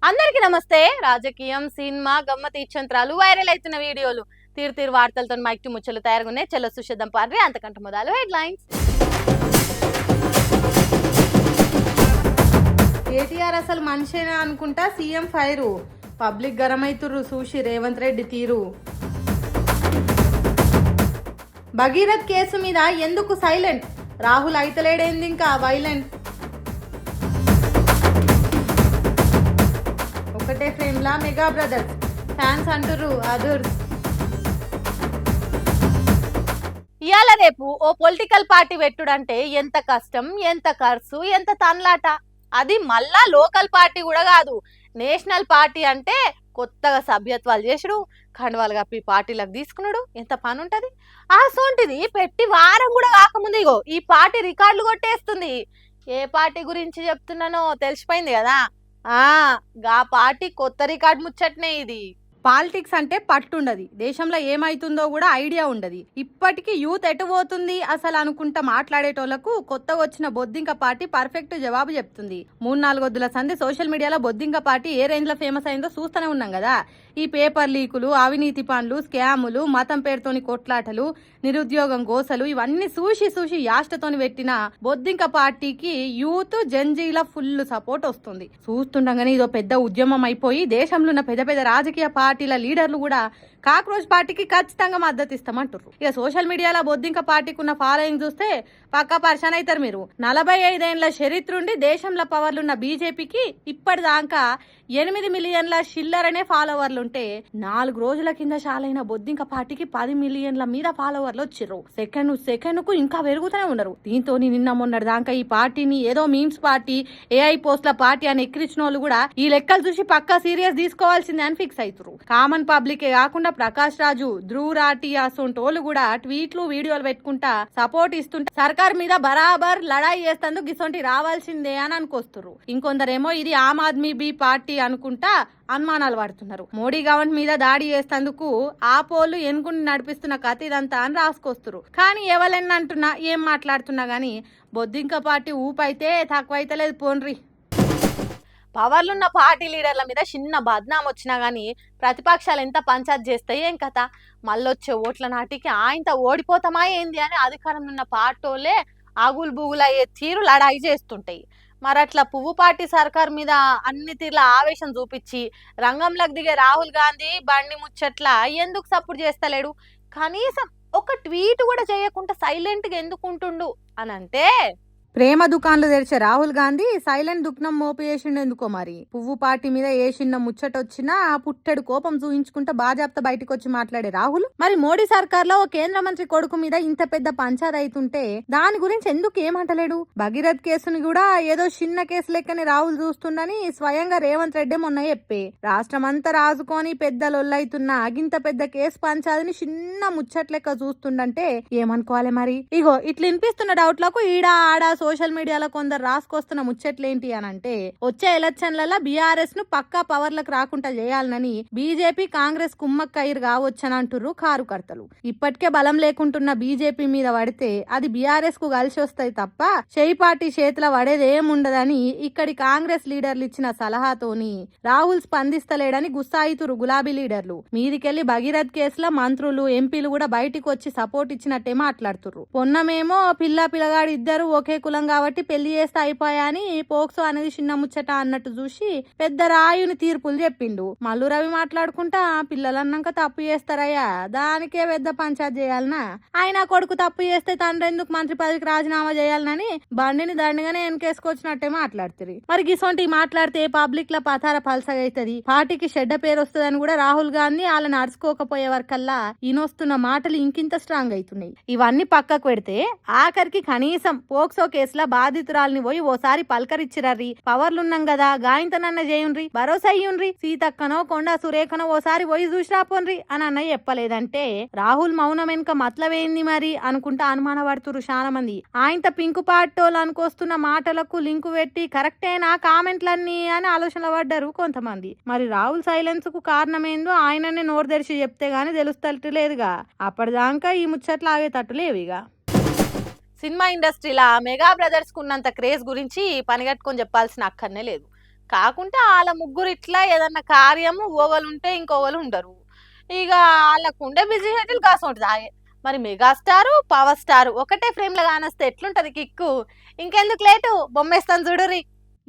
అందరికీ నమస్తే. రాజకీయం, సినిమా, గమ్మత్ ఇచ్చంత్రాలు, వైరల్ అవుతున్న వీడియోలు, తీరు వార్తలతో మైక్ ముచ్చలు తయారుగున్నాయి. చెల్ల సుషేదం పార్రి అంతకంటే మొదలు హెడ్లైన్స్. కేటీఆర్ అసలు మనిషేనా అనుకుంటా సీఎం ఫైరు. పబ్లిక్ గరమైతుర్రు చూసి రేవంత్ రెడ్డి తీరు. భగీరథ్ కేసు మీద ఎందుకు సైలెంట్? రాహుల్ అయితలేడేంది ఇంకా వైలెంట్. ఒకటే ఫ్రేమ్ లా మెగా బ్రదర్స్ ఫ్యాన్స్ అంటుర్రు అదుర్స్. ఇవాళ రేపు ఓ పొలిటికల్ పార్టీ పెట్టుడంటే ఎంత కష్టం, ఎంత ఖర్చు, ఎంత తన్లాట. అది మళ్ళా లోకల్ పార్టీ కూడా కాదు, నేషనల్ పార్టీ అంటే కొత్తగా సభ్యత్వాలు చేసుడు, కండువాలు కప్పి పార్టీలకు తీసుకున్నాడు, ఎంత పని ఉంటుంది. సోంటిది పెట్టి వారం కూడా కాకముందు ఇగో ఈ పార్టీ రికార్డులు కొట్టేస్తుంది. ఏ పార్టీ గురించి చెప్తున్నానో తెలిసిపోయింది కదా. గా పార్టీ కొత్త రికార్డు ముచ్చట్నే ఇది. పాలిటిక్స్ అంటే పట్టుండది, దేశంలో ఏమైతుందో కూడా ఐడియా ఉండదు. ఇప్పటికీ యూత్ ఎటు పోతుంది అసలు అనుకుంటా మాట్లాడేటోళ్లకు కొత్తగా వచ్చిన బొద్దింక పార్టీ పర్ఫెక్ట్ జవాబు చెప్తుంది. 3-4 వద్దుల సంది సోషల్ మీడియాలో బొద్దింక పార్టీ ఏ రేంజ్ లో ఫేమస్ అయిందో చూస్తూనే ఉన్నాం కదా. ఈ పేపర్ లీకులు, అవినీతి పనులు, స్కాములు, మతం పేరుతోని కొట్లాటలు, నిరుద్యోగం గోసలు ఇవన్నీ చూసి యాష్టతోని పెట్టిన బొద్దింక పార్టీకి యూత్ జంజీల ఫుల్ సపోర్ట్ వస్తుంది. చూస్తుండగానే ఇదో పెద్ద ఉద్యమం అయిపోయి దేశంలో ఉన్న పెద్ద రాజకీయ పార్టీల లీడర్లు కూడా కాక్రోచ్ పార్టీకి ఖచ్చితంగా మద్దతు ఇస్తామంటారు. ఇక సోషల్ మీడియాలో బొద్దింక పార్టీకి ఉన్న ఫాలోయింగ్ చూస్తే పక్కా పరిశాన్ అవుతారు మీరు. 45 ఏళ్ల చరిత్ర ఉండి దేశంలో పవర్లున్న బీజేపీకి ఇప్పటిదాకా 8 మిలియన్ల చిల్లర్ అనే ఫాలోవర్లు ఉంటే 4 రోజుల కింద చాలైన బొద్దింక పార్టీకి 10 మిలియన్ల మీద ఫాలోవర్లు వచ్చిర్రు. సెకండ్ కు ఇంకా పెరుగుతూనే ఉన్నారు. దీంతో నిన్న మొన్నటి దాకా ఈ పార్టీని ఏదో మీమ్స్ పార్టీ, ఏఐ పోస్ట్ల పార్టీ అని ఎక్కిరించిన వాళ్ళు కూడా ఈ లెక్కలు చూసి పక్కా సీరియస్ తీసుకోవాల్సిందే అని ఫిక్స్ అవుతారు. కామన్ పబ్లికే కాకుండా ప్రకాష్ రాజు, ధ్రువ్ రాఠీ అసొంటోళ్ళు కూడా ట్వీట్లు, వీడియోలు పెట్టుకుంటా సపోర్ట్ ఇస్తుంటే సర్కార్ మీద బరాబర్ లడాయి చేస్తేందుకు గిసొంటి రావాల్సిందే అని అనుకొస్తున్నారు. ఇంకొందరేమో ఇది ఆమ్ ఆద్మీ బీ పార్టీ అనుకుంటా అనుమానాలు పడుతున్నారు. మోడీ గవర్నమెంట్ మీద దాడి చేసేందుకు ఆ పోలు ఎన్నుకుని నడిపిస్తున్న కథ ఇదంతా అని రాసుకొస్తున్నారు. కానీ ఎవరైనా అంటున్నా, ఏం మాట్లాడుతున్నా గానీ బొద్దింక పార్టీ ఊపైతే తక్కువైతే లేదు పోన్రి. పవర్లున్న పార్టీ లీడర్ల మీద చిన్న బద్నాం వచ్చినా గానీ ప్రతిపక్షాలు ఎంత పంచాయత్ చేస్తాయి ఏం కథ. మళ్ళొచ్చే ఓట్ల నాటికి ఆయనతో ఓడిపోతామా ఏంది అని అధికారంలో ఉన్న పార్టీలే ఆగులు బూగులు అయ్యే తీరు లడాయి చేస్తుంటాయి. మరి అట్లా పువ్వు పార్టీ సర్కార్ మీద అన్ని తీర్ల ఆవేశం చూపించి రంగంలోకి దిగే రాహుల్ గాంధీ బండి ముచ్చట్ల ఎందుకు సపోర్ట్ చేస్తలేడు? కనీసం ఒక ట్వీట్ కూడా చేయకుండా సైలెంట్గా ఎందుకు ఉంటుండు అని అంటే, ప్రేమ దుకాన్లు తెరిచే రాహుల్ గాంధీ సైలెంట్ దుఃఖం మోపేసిండు ఎందుకో మరి. పువ్వు పార్టీ మీద ఏ చిన్న ముచ్చటొచ్చినా పుట్టెడు కోపం చూయించుకుంటా బాజాప్తా బయటకు వచ్చి మాట్లాడే రాహుల్ మరి మోడీ సర్కార్ లో కేంద్ర మంత్రి కొడుకు మీద ఇంత పెద్ద పంచాయతీ అవుతుంటే దాని గురించి ఎందుకు ఏమంటలేడు? భగీరథ్ కేసుని కూడా ఏదో చిన్న కేసు లెక్కని రాహుల్ చూస్తుండని స్వయంగా రేవంత్ రెడ్డి మొన్న చెప్పే, రాష్ట్రం అంతా రాజుకొని పెద్ద లొల్లైతున్న అగింత పెద్ద కేసు పంచాయతీని చిన్న ముచ్చట్ లెక్క చూస్తుండంటే ఏమనుకోవాలి మరి. ఇగో ఇట్లా వినిపిస్తున్న డౌట్లకు ఈడా ఆడా సోషల్ మీడియాలో కొందరు రాసుకొస్తున్న ముచ్చట్లేంటి అని అంటే, వచ్చే ఎలక్షన్లలో బీఆర్ఎస్ ను పక్కా పవర్లకు రాకుండా చేయాలనని బీజేపీ కాంగ్రెస్ కుమ్మక్కయ్యరు కావచ్చని అంటుర్రు కారుకర్తలు. ఇప్పటికే బలం లేకుంటున్న బీజేపీ మీద పడితే అది బీఆర్ఎస్ కు కలిసి వస్తాయి తప్ప చేయి పార్టీ చేతిలో పడేదేముండదని ఇక్కడి కాంగ్రెస్ లీడర్లు ఇచ్చిన సలహాతోని రాహుల్ స్పందిస్తలేడని గుస్సాయితురు గులాబీ లీడర్లు. మీదికెళ్లి భగీరథ్ కేసులో మంత్రులు, ఎంపీలు కూడా బయటికి వచ్చి సపోర్ట్ ఇచ్చినట్టే మాట్లాడుతుర్రు. పొన్నమేమో పిల్లగాడు ఇద్దరు ఒకే కులం కాబట్టి పెళ్లి చేస్తే అయిపోయా అని పోక్సో అనేది చిన్న ముచ్చట అన్నట్టు చూసి పెద్ద రాయుని తీర్పులు చెప్పిండు. మల్లు రవి మాట్లాడుకుంటా పిల్లలన్నాక తప్పు చేస్తారయ్యా, దానికే పెద్ద పంచాయత్ చేయాలనా, ఆయన కొడుకు తప్పు చేస్తే తండ్రి ఎందుకు మంత్రి పదవికి రాజీనామా చేయాలని బండిని దండిగానే వెనకేసుకొచ్చినట్టే మాట్లాడుతుంది. మరి గిసొంటి మాట్లాడితే పబ్లిక్ ల పతార పల్సగా అవుతుంది, పార్టీకి చెడ్డ పేరు వస్తుందని కూడా రాహుల్ గాంధీ వాళ్ళని నడుచుకోకపోయే వరకల్లా ఈయనొస్తున్న మాటలు ఇంకింత స్ట్రాంగ్ అవుతున్నాయి. ఇవన్నీ పక్కకు పెడితే ఆఖరికి కనీసం పోక్సో కేసుల బాధితురాల్ని పోయి ఓసారి పలకరిచ్చిరర్రి, పవర్లున్నాం కదా గాయంతనన్న చేయుండ్రి, భరోసా అయ్యుండ్రి, సీతక్కనో కొండా సురేఖనో ఓసారి పోయి చూసిరాపోన్రి అని అన్న చెప్పలేదంటే రాహుల్ మౌనం వెనుక మతలవేంది మరి అనుకుంటా అనుమాన పడుతురు చాలా మంది. ఆయనత పింకు పాటోలు అనుకొస్తున్న మాటలకు లింకు పెట్టి కరెక్టేనా కామెంట్లన్నీ అని ఆలోచనలు పడ్డారు కొంతమంది. మరి రాహుల్ సైలెన్స్ కు కారణమేందో ఆయననే నోరు తెరిచి చెప్తే గానీ తెలుస్తలేదుగా. అప్పటిదాకా ఈ ముచ్చట్లు ఆగేటట్టు లేవిగా. సినిమా ఇండస్ట్రీలో మెగా బ్రదర్స్ కు ఉన్నంత క్రేజ్ గురించి పనిగట్టుకొని చెప్పాల్సిన అక్కర్నే లేదు. కాకుంటే వాళ్ళ ముగ్గురు ఇట్లా ఏదన్నా కార్యము ఓవలు ఉంటే ఇంకోవలు ఉండరు. ఇక వాళ్ళకు ఉండే బిజీ షెడ్యూల్ కాసం ఉంటుంది. మరి మెగాస్టారు పవర్ స్టార్ ఒకటే ఫ్రేమ్ లో కానొస్తే ఎట్లుంటది కిక్కు. ఇంకెందుకు లేటు బొమ్మేస్తాను చూడురి.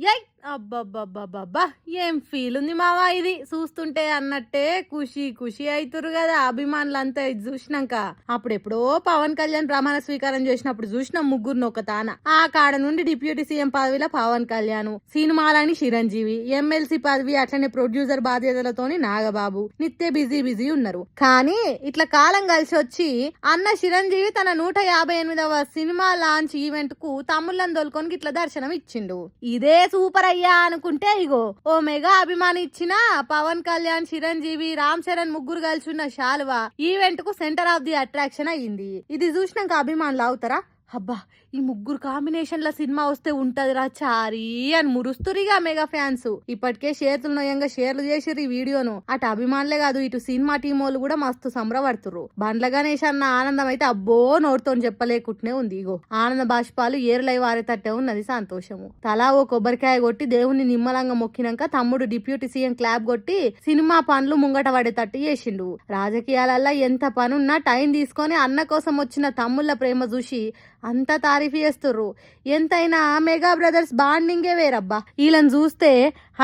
యై అబ్బబ్బబ్బబ్బబ్బా ఏం ఫీల్ ఉంది మావా ఇది చూస్తుంటే అన్నట్టే ఖుషి ఖుషి అవుతురు కదా అభిమానులంతా ఇది చూసినాక. అప్పుడెప్పుడో పవన్ కళ్యాణ్ ప్రమాణ స్వీకారం చేసినప్పుడు చూసిన ముగ్గురు ఒక తాన. ఆ కాడ నుండి డిప్యూటీ సీఎం పదవిలో పవన్ కళ్యాణ్, సినిమాలని చిరంజీవి, ఎమ్మెల్సీ పదవి అట్లనే ప్రొడ్యూసర్ బాధ్యతలతోని నాగబాబు నిత్య బిజీ ఉన్నారు. కానీ ఇట్లా కాలం కలిసి వచ్చి అన్న చిరంజీవి తన 158వ సినిమా లాంచ్ ఈవెంట్ కు తమ్ముళ్ళని దొలుకొని ఇట్లా దర్శనం ఇచ్చిండు. ఇదే సూపర్ అయ్యా అనుకుంటే ఇగో ఓ మెగా అభిమాని ఇచ్చిన పవన్ కళ్యాణ్, చిరంజీవి, రామ్ చరణ్ ముగ్గురు కలిసి ఉన్న శాలువా ఈవెంట్ కు సెంటర్ ఆఫ్ ది అట్రాక్షన్ అయ్యింది. ఇది చూసినాక అభిమానులు అవుతారా, అబ్బా ఈ ముగ్గురు కాంబినేషన్ల సినిమా వస్తే ఉంటదిరా చారీ అని మురుస్తురిగా మెగా ఫ్యాన్స్. ఇప్పటికే షేర్లు నయంగా షేర్లు చేసిర్రు ఈ వీడియోను. అటు అభిమానులే కాదు ఇటు సినిమా టీం వాళ్ళు కూడా మస్తు సంబరపడుతుర్రు. బండ్ల గణేష్ అన్న ఆనందం అయితే అబ్బో నోటితో చెప్పలేకుంటనే ఉంది. ఇగో ఆనంద బాష్పాలు ఏరులై వారేటట్టే ఉన్నది సంతోషము. తలా ఓ కొబ్బరికాయ కొట్టి దేవుణ్ణి నిమ్మలంగా మొక్కినాక తమ్ముడు డిప్యూటీ సీఎం క్లాప్ కొట్టి సినిమా పనులు ముంగట పడేటట్టు చేసిండు. రాజకీయాలల్లో ఎంత పనున్నా టైం తీసుకొని అన్న కోసం వచ్చిన తమ్ముళ్ళ ప్రేమ చూసి అంతా తారీఫ్ చేస్తుర్రు. ఎంతైనా మెగా బ్రదర్స్ బాండింగే వేరబ్బా. వీళ్ళని చూస్తే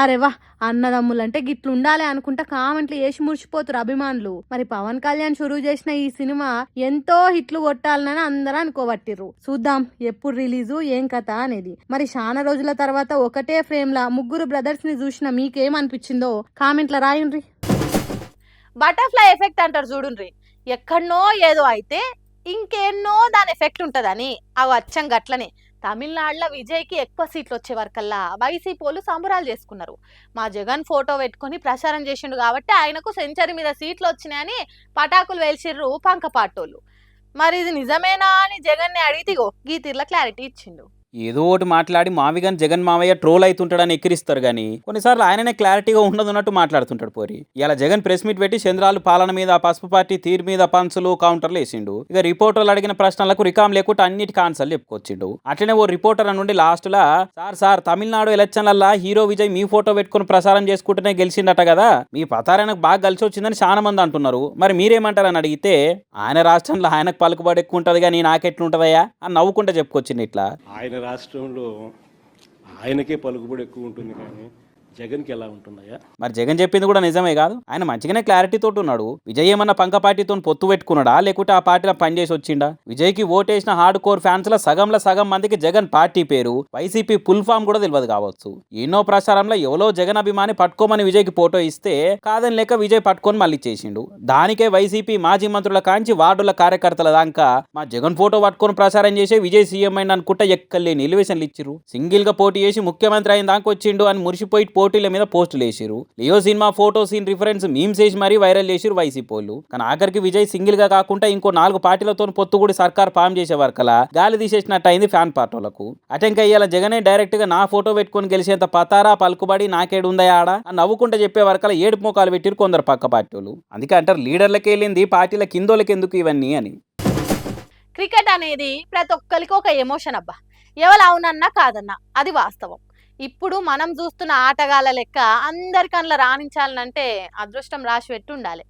అరేవా అన్నదమ్ములంటే గిట్లుండాలి అనుకుంటా కామెంట్లు వేసి మురిసిపోతురు అభిమానులు. మరి పవన్ కళ్యాణ్ షురూ చేసిన ఈ సినిమా ఎంతో హిట్లు కొట్టాలని అందరూ అనుకోబట్టిర్రు. చూద్దాం ఎప్పుడు రిలీజు ఏం కథ అనేది. మరి చాలా రోజుల తర్వాత ఒకటే ఫ్రేమ్ లా ముగ్గురు బ్రదర్స్ ని చూసిన మీకేమనిపించిందో కామెంట్ల రాయండ్రి. బటర్ఫ్లై ఎఫెక్ట్ అంటారు చూడుండ్రి. ఎక్కడనో ఏదో అయితే ఇంకెన్నో దాని ఎఫెక్ట్ ఉంటదని అవి అచ్చం గట్లనే తమిళనాడులో విజయ్కి ఎక్కువ సీట్లు వచ్చే వరకల్లా వైసీపీ వాళ్ళు సంబరాలు చేసుకున్నారు. మా జగన్ ఫోటో పెట్టుకొని ప్రచారం చేసిండు కాబట్టి ఆయనకు సెంచరీ మీద సీట్లు వచ్చినాయని పటాకులు వేల్చిర్రు పంకపాటోళ్ళు. మరి ఇది నిజమేనా అని జగన్ని అడిగితే గీ తీర్ల క్లారిటీ ఇచ్చిండు. ఏదో ఒకటి మాట్లాడి మావిగాని జగన్ మావయ్య ట్రోల్ అవుతుంటాడని ఎక్కిరిస్తారు కానీ కొన్నిసార్లు ఆయననే క్లారిటీగా ఉండదున్నట్టు మాట్లాడుతుంటాడు పోరి. ఇలా జగన్ ప్రెస్ మీట్ పెట్టి చంద్రాలు పాలన మీద పసుపు పార్టీ తీరు మీద పంచులు కౌంటర్లు వేసిండు. ఇక రిపోర్టర్లు అడిగిన ప్రశ్నలకు రికామ్ లేకుండా అన్నిటికీ ఆన్సర్లు చెప్పుకొచ్చిండు. అట్లనే ఓ రిపోర్టర్ నుండి లాస్ట్ లా సార్ తమిళనాడు ఎలక్షన్లల్లా హీరో విజయ్ మీ ఫోటో పెట్టుకుని ప్రసారం చేసుకుంటూనే గెలిచిండట కదా, మీ పతారానికి బాగా కలిసి వచ్చిందని చాలా మంది అంటున్నారు, మరి మీరేమంటారని అడిగితే ఆయన రాష్ట్రంలో ఆయనకు పలుకుబడి ఎక్కువ ఉంటది కానీ నాకెట్లుంటదయ్యా అని నవ్వుకుంటా చెప్పుకొచ్చింది. ఇట్లా రాష్ట్రంలో ఆయనకే పలుకుబడి ఎక్కువ ఉంటుంది కానీ జగన్కి ఎలా ఉంటుందయ్యా? మరి జగన్ చెప్పింది కూడా నిజమే కాదు. ఆయన మంచిగానే క్లారిటీతో ఉన్నాడు. విజయ్ ఏమన్నా పంక పార్టీతో పొత్తు పెట్టుకున్నాడా లేకుంటే ఆ పార్టీలో పనిచేసి వచ్చిండా? విజయ్కి ఓటేసిన హార్డ్ కోర్ ఫ్యాన్స్ లో సగం మందికి జగన్ పార్టీ పేరు వైసీపీ ఫుల్ ఫామ్ కూడా తెలియదు కావచ్చు. ఎన్నో ప్రచారంలో ఎవరో జగన్ అభిమాని పట్టుకోమని విజయ్కి ఫోటో ఇస్తే కాదని లేక విజయ్ పట్టుకొని మళ్ళీ చేసిండు. దానికే వైసీపీ మాజీ మంత్రుల కాంచి వార్డుల కార్యకర్తల దాకా మా జగన్ ఫోటో పట్టుకొని ప్రచారం చేసే విజయ్ సీఎం అయిన అనుకుంటా ఎక్కలేని ఎలివేషన్లు ఇచ్చిరు. సింగిల్ గా పోటీ చేసి ముఖ్యమంత్రి అయిన దాకా వచ్చిండు అని మురిసిపోయి పోటీల మీద పోస్టులు వేసిరు. లియో సినిమా ఫోటో సీన్ రిఫరెన్స్ మీమ్స్ వేసి మరీ వైరల్ చేసిరు వైసీపీ వాళ్ళు. కానీ ఆఖరికి విజయ్ సింగిల్ గా కాకుండా ఇంకో 4 పార్టీలతో పొత్తు కూడా సర్కార్ ఫామ్ చేసే వరకలా గాలి తీసేసినట్టు అయింది ఫ్యాన్ పార్టీలకు. అటెంక ఇయ్యాల జగనే డైరెక్ట్ గా నా ఫోటో పెట్టుకుని గెలిచేంత పతారా పలుకుబడి నాకేడుందా ఆడ అని నవ్వుకుంటూ చెప్పే వరకలా ఏడుపు మోకాలు పెట్టిరు కొందరు పక్క పార్టీలు. అందుకే అంటారు లీడర్లకి వెళ్ళింది పార్టీల కిందోళ్ళకి ఎందుకు ఇవన్నీ అని. క్రికెట్ అనేది ప్రతి ఒక్కరికి ఒక ఎమోషన్ అబ్బా. ఎవరు అవునన్నా కాదన్నా అది వాస్తవం. ఇప్పుడు మనం చూస్తున్న ఆటగాళ్ళ లెక్క అందరికన్నా రాణించాలనంటే అదృష్టం రాసి పెట్టి ఉండాలి.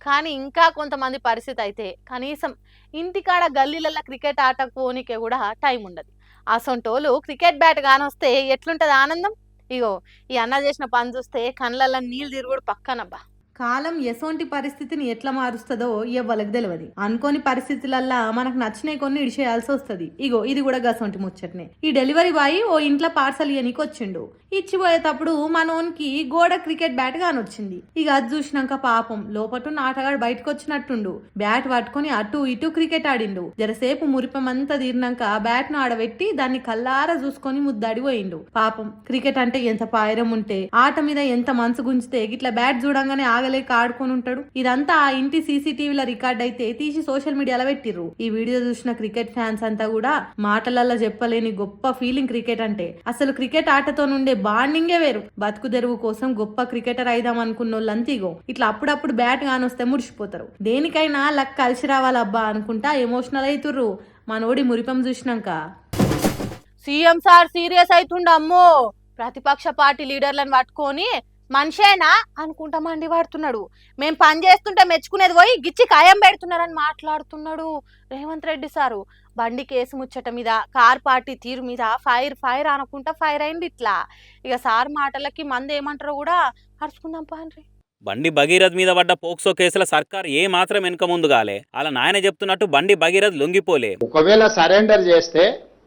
కానీ ఇంకా కొంతమంది పరిస్థితి అయితే కనీసం ఇంటికాడ గల్లీలలో క్రికెట్ ఆట పోనీకే కూడా టైం ఉండదు. అసొంటోళ్ళు క్రికెట్ బ్యాట్ కానొస్తే ఎట్లుంటది ఆనందం. ఇగో ఈ అన్న చేసిన పని చూస్తే కళ్ళల్లో నీళ్ళు తిరుగుడు పక్కనబ్బా. కాలం ఎసోంటి పరిస్థితిని ఎట్లా మారుస్తుందో ఎవ్వలకు తెలియదు. అనుకోని పరిస్థితులల్లా మనకు నచ్చినవి కొన్ని ఇడిచేయాల్సి వస్తుంది. ఇగో ఇది కూడా గసొంటి ముచ్చట్నే. ఈ డెలివరీ బాయ్ ఓ ఇంట్లో పార్సల్ ఇయనికి వచ్చిండు. ఇచ్చిపోయేటప్పుడు మనోనికి గోడ క్రికెట్ బ్యాట్ కానొచ్చింది. ఇక అది చూసినాక పాపం లోపటున్న ఆటగాడు బయటకు వచ్చినట్టుండు. బ్యాట్ పట్టుకొని అటు ఇటు క్రికెట్ ఆడిండు. జరసేపు మురిపమంతా తీరినాక బ్యాట్ ను ఆడబెట్టి దాన్ని కల్లారా చూసుకొని ముద్దాడిపోయిండు. పాపం క్రికెట్ అంటే ఎంత పాయరం ఉంటే ఆట మీద ఎంత మనసు గుంచితే ఇట్లా బ్యాట్ చూడంగానే లేక ఆడుకొని ఉంటాడు. ఇదంతా ఆ ఇంటి సీసీటీవీలో రికార్డ్ అయితే తీసి సోషల్ మీడియాలో పెట్టిర్రు. ఈ వీడియో చూసిన క్రికెట్ ఫ్యాన్స్ అంతా కూడా మాటలల్లో చెప్పలేని గొప్ప ఫీలింగ్ క్రికెట్ అంటే. అసలు క్రికెట్ ఆటతో నుండే బాండింగే వేరు. బతుకు తెరువు కోసం గొప్ప క్రికెటర్ అయిదాం అనుకున్న వాళ్ళంతా ఇగో ఇట్లా అప్పుడప్పుడు బ్యాట్ కానొస్తే ముడిచిపోతారు. దేనికైనా లక్ కలిసి రావాలబ్బా అనుకుంటా ఎమోషనల్ అవుతుర్రు. మనోడి మురిపం చూసినాక. సీఎం సార్ సీరియస్ అవుతుండ అమ్మో. ప్రతిపక్ష పార్టీ లీడర్లను పట్టుకొని మనిషేనా అనుకుంటా మండి పడుతున్నాడు. మేం పని చేస్తుంటే మెచ్చుకునేది పోయి గిచ్చి ఖాయం పెడుతున్నారని మాట్లాడుతున్నాడు రేవంత్ రెడ్డి సారు. బండి కేసు ముచ్చట మీద, కార్ పార్టీ తీరు మీద ఫైర్ ఫైర్ అనుకుంటా ఫైర్ అయింది ఇట్లా. ఇక సార్ మాటలకి మంది ఏమంటారో కూడా అరుచుకుందాం పాన్రి. బండి భగీరథ్ మీద పడ్డ పోక్సో కేసుల సర్కార్ ఏ మాత్రం వెనుక ముందుగాలే. అలా నాయన చెప్తున్నట్టు బండి భగీరథ్ లొంగిపోలే. ఒకవేళ సరెండర్ చేస్తే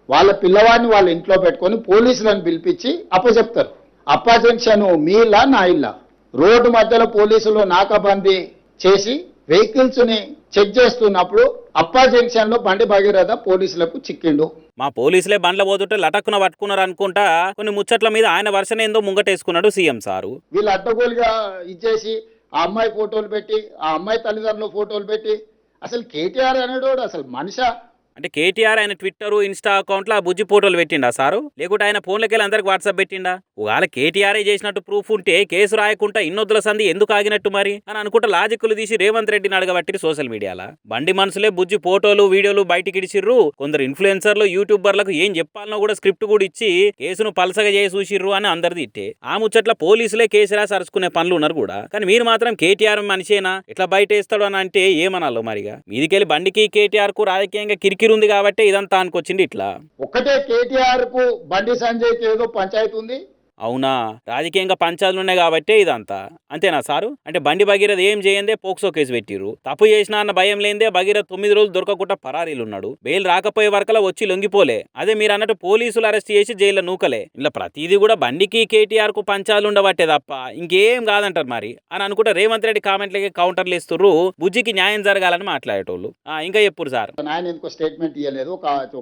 వాళ్ళ పిల్లవాడిని వాళ్ళ ఇంట్లో పెట్టుకొని పోలీసులను పిలిపించి అప్పచెప్తారు. అప్పా జంక్షన్ మీ ఇల్లా నా ఇల్లా, రోడ్డు మధ్యలో పోలీసులు నాకాబందీ చేసి వెహికల్స్ ని చెక్ చేస్తున్నప్పుడు అప్పా జంక్షన్ లో బండి భగీరథ పోలీసులకు చిక్కిండు. మా పోలీసులే బండ్ల పోతుంటే లటక్కున పట్టుకున్నారు అనుకుంటా కొన్ని ముచ్చట్ల మీద ఆయన వర్షన ఏందో ముంగటేసుకున్నాడు సీఎం సారు. వీళ్ళు అడ్డగోలుగా ఇచ్చేసి ఆ అమ్మాయి ఫోటోలు పెట్టి, ఆ అమ్మాయి తల్లిదండ్రుల ఫోటోలు పెట్టి, అసలు కేటీఆర్ అనేటోడు అసలు మనిషా? అంటే కేటీఆర్ ఆయన ట్విట్టర్ ఇన్స్టా అకౌంట్లో ఆ బుజ్జి ఫోటోలు పెట్టిండా సారు, లేకుంటే ఆయన ఫోన్లకి వెళ్ళి అందరికి వాట్సాప్ పెట్టిండా? ఒకవేళ కేటీఆర్ చేసినట్టు ప్రూఫ్ ఉంటే కేసు రాయకుండా ఇన్నొద్దుల సంధి ఎందుకు ఆగినట్టు మరి అని అనుకుంటా లాజిక్లు తీసి రేవంత్ రెడ్డిని అడగబట్టి సోషల్ మీడియాలో బండి మనసులే బుజ్జి ఫోటోలు వీడియోలు బయటికి ఇడిచిర్రు. కొందరు ఇన్ఫ్లుయెన్సర్లు యూట్యూబర్లకు ఏం చెప్పాలనో కూడా స్క్రిప్ట్ కూడా ఇచ్చి కేసును పలసగా చేసి చూసిర్రు అని అందరిది ఇట్టే. ఆ ముచ్చట్ల పోలీసులే కేసు రాసి అరుచుకునే పనులు ఉన్నారు కూడా. కానీ మీరు మాత్రం కేటీఆర్ మనిషేనా ఇట్లా బయట వేస్తాడు అని అంటే ఏమనాలో మరిగా? మీదికెళ్ళి బండికి కేటీఆర్ కు రాజకీయంగా కిరికిరుంది కాబట్టి ఇదంతా అనుకొచ్చింది ఇట్లా. ఒక్కటే కేటీఆర్ కు బండి సంజయ్కి ఏదో పంచాయతీ ఉంది. అవునా, రాజకీయంగా పంచాయతీలు ఉన్నాయి కాబట్టి ఇదంతా అంతేనా సారు? అంటే బండి భగీరథ్ ఏం చేయందే పోక్సో కేసు పెట్టిర్రు. తప్పు చేసినా అన్న భయం లేదే భగీరథ్ 9 రోజులు దొరకకుండా పరారీలు ఉన్నాడు. బెయిల్ రాకపోయే వరకలా వచ్చి లొంగిపోలే. అదే మీరు అన్నట్టు పోలీసులు అరెస్ట్ చేసి జైల్లో నూకలే. ఇలా ప్రతిదీ కూడా బండికి కేటీఆర్ కు పంచాలు ఉండబట్టే తప్ప ఇంకేం కాదంటారు మరి అని అనుకుంటే రేవంత్ రెడ్డి కామెంట్లకి కౌంటర్లు ఇస్తుర్రు. బుజ్జికి న్యాయం జరగాలని మాట్లాడేటోళ్ళు. ఇంకా చెప్పురు సార్. ఆయన ఇంకో స్టేట్మెంట్ ఇవ్వలేదు.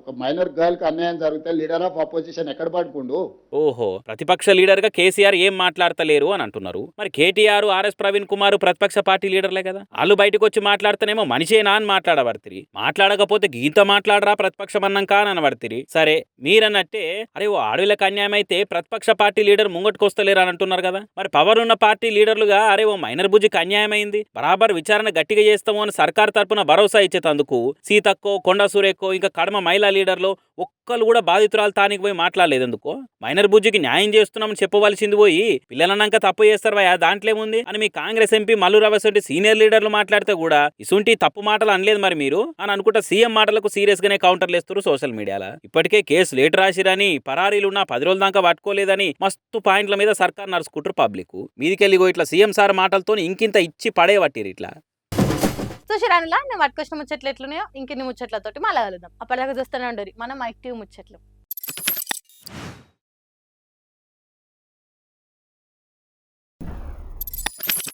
ఒక మైనర్ గర్ల్ కి అన్యాయం జరిగితే లీడర్ ఆఫ్ అపోజిషన్ ఎక్కడ పడుకుండు? ఓహో, ప్రతిపక్ష లీడర్ గా కేసీఆర్ ఏం మాట్లాడతలేరు అని అంటున్నారు. మరి కేటీఆర్, ఆర్ఎస్ ప్రవీణ్ కుమార్ ప్రతిపక్ష పార్టీ లీడర్లే కదా. వాళ్ళు బయటకు వచ్చి మాట్లాడితేనేమో మనిషేనా అని మాట్లాడబడితిరి. మాట్లాడకపోతే గీత మాట్లాడరా ప్రతిపక్షం అన్నాక అని అనబడితిరి. సరే మీరన్నట్టే అరే ఓ ఆడవిలకు అన్యాయం అయితే ప్రతిపక్ష పార్టీ లీడర్ ముంగట్టుకొస్తలేరు అని అంటున్నారు కదా. మరి పవర్ ఉన్న పార్టీ లీడర్లుగా అరే ఓ మైనర్ బుజ్జికి అన్యాయం అయింది, బరాబర్ విచారణ గట్టిగా చేస్తాము అని సర్కార్ తరపున భరోసా ఇచ్చేందుకు సీతక్కో, కొండ సూరేక్కో, ఇంకా కడమ మహిళా లీడర్లు ఒక్కళ్ళు కూడా బాధితురాలు తానికి పోయి మాట్లాడలేదు. ఎందుకో మైనర్ బుజ్జికి న్యాయం చేస్తున్నామని చెప్పవలసింది పోయి పిల్లలన్నాక తప్పు చేస్తారు వయా దాంట్లో ఏముంది అని మీ కాంగ్రెస్ ఎంపీ మల్లు రవసంటి సీనియర్ లీడర్లు మాట్లాడితే కూడా ఇసుంటి తప్పు మాటలు అనలేదు మరి మీరు అని అనుకుంటా సీఎం మాటలకు సీరియస్ గానే కౌంటర్లు ఇస్తారు సోషల్ మీడియాలో. ఇప్పటికే కేసు లేట్ రాసిరని, పరారీలున్నా 10 రోజుల దాకా పట్టుకోలేదని మస్తు పాయింట్ల మీద సర్కార్ నడుచుకుంటారు పబ్లిక్. మీదికెళ్ళిగో ఇట్లా సీఎం సార్ మాటలతో ఇంకింత ఇచ్చి పడేవట్టిరు ఇట్లా. చూసిరానిలా నేను పట్టుకొచ్చిన ముచ్చట్లు ఎట్లున్నాయో ఇంకెన్ని ముచ్చట్లతోటి మళ్ళీ కలుద్దాం. అప్పటిదాకా చూస్తూనే ఉండరు మనం యాక్టివ్ ముచ్చట్లు.